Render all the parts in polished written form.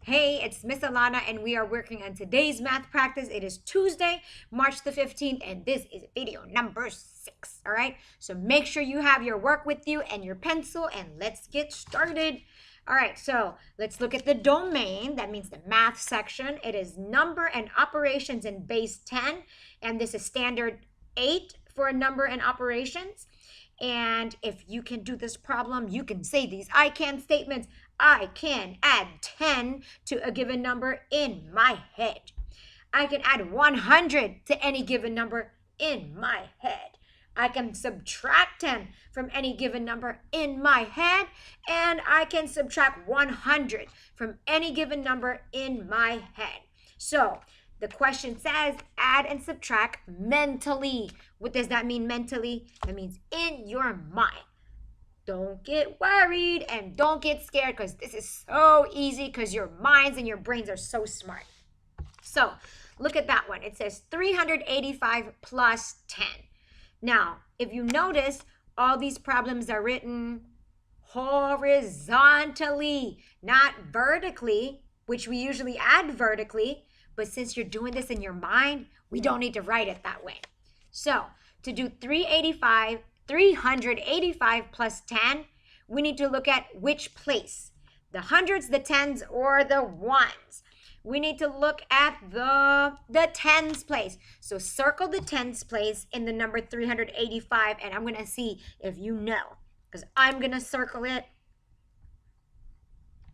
Hey, it's Miss Alana and we are working on today's math practice. It is Tuesday, March the 15th, and this is video number 6, all right? So make sure you have your work with you and your pencil, and let's get started. All right, so let's look at the domain. That means the math section. It is number and operations in base 10, and this is standard 8 for number and operations. And if you can do this problem, you can say these I can statements. I can add 10 to a given number in my head. I can add 100 to any given number in my head. I can subtract 10 from any given number in my head, and I can subtract 100 from any given number in my head. So the question says add and subtract mentally. What does that mean mentally? That means in your mind. Don't get worried and don't get scared because this is so easy because your minds and your brains are so smart. So look at that one. It says 385 plus 10. Now, if you notice, all these problems are written horizontally, not vertically, which we usually add vertically. But since you're doing this in your mind, we don't need to write it that way. So to do 385 plus 10, we need to look at which place, the hundreds, the tens, or the ones. We need to look at the tens place. So circle the tens place in the number 385, and I'm going to see if you know, because I'm going to circle it.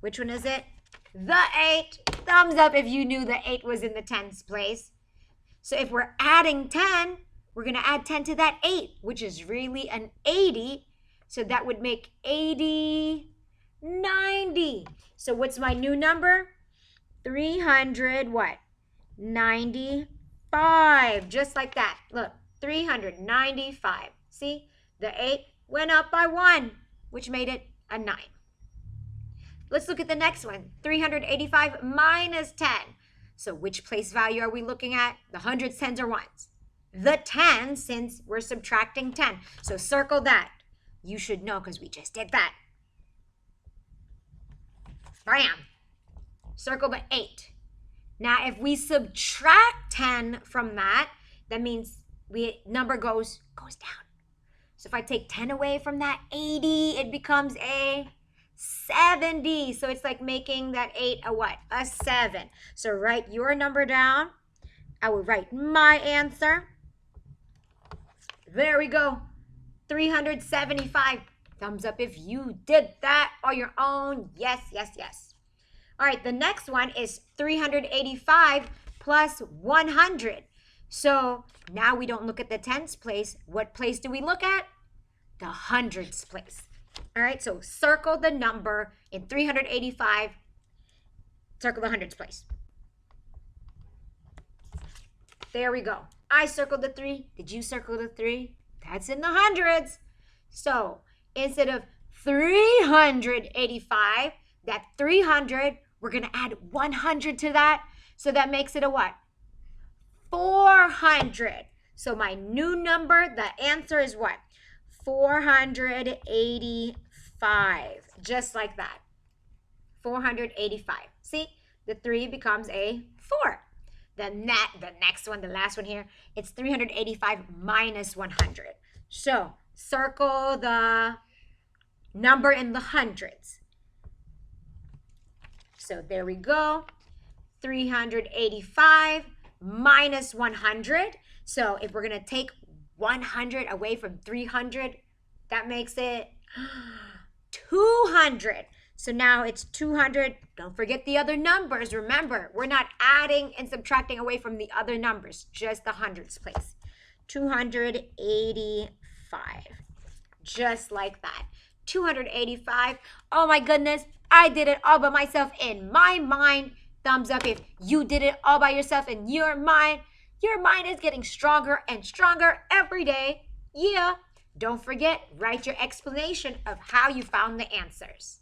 Which one is it? The 8. Thumbs up if you knew the 8 was in the tens place. So if we're adding 10, we're going to add 10 to that 8, which is really an 80. So that would make 80, 90. So what's my new number? 300 what? 95. Just like that. Look, 395. See? The 8 went up by 1, which made it a 9. Let's look at the next one. 385 minus 10. So which place value are we looking at? The hundreds, tens, or ones? The 10, since we're subtracting 10. So circle that. You should know because we just did that. Bam. Circle the 8. Now, if we subtract 10 from that, that means number goes down. So if I take 10 away from that 80, it becomes a 70. So it's like making that 8 a what? A 7. So write your number down. I will write my answer. There we go. 375. Thumbs up if you did that on your own. Yes, yes, yes. All right, the next one is 385 plus 100. So now we don't look at the tens place. What place do we look at? The hundreds place. All right, so circle the number in 385. Circle the hundreds place. There we go. I circled the 3. Did you circle the 3? That's in the hundreds. So instead of 385, that 300, we're going to add 100 to that. So that makes it a what? 400. So my new number, the answer is what? 485. Just like that. 485. See? The 3 becomes a 4. The next one, the last one here, it's 385 minus 100. So circle the number in the hundreds. So there we go. 385 minus 100. So if we're going to take 100 away from 300, that makes it 200. So now it's 200. Don't forget the other numbers. Remember, we're not adding and subtracting away from the other numbers, just the hundreds place. 285. Just like that. 285. Oh my goodness, I did it all by myself in my mind. Thumbs up if you did it all by yourself in your mind. Your mind is getting stronger and stronger every day. Yeah. Don't forget, write your explanation of how you found the answers.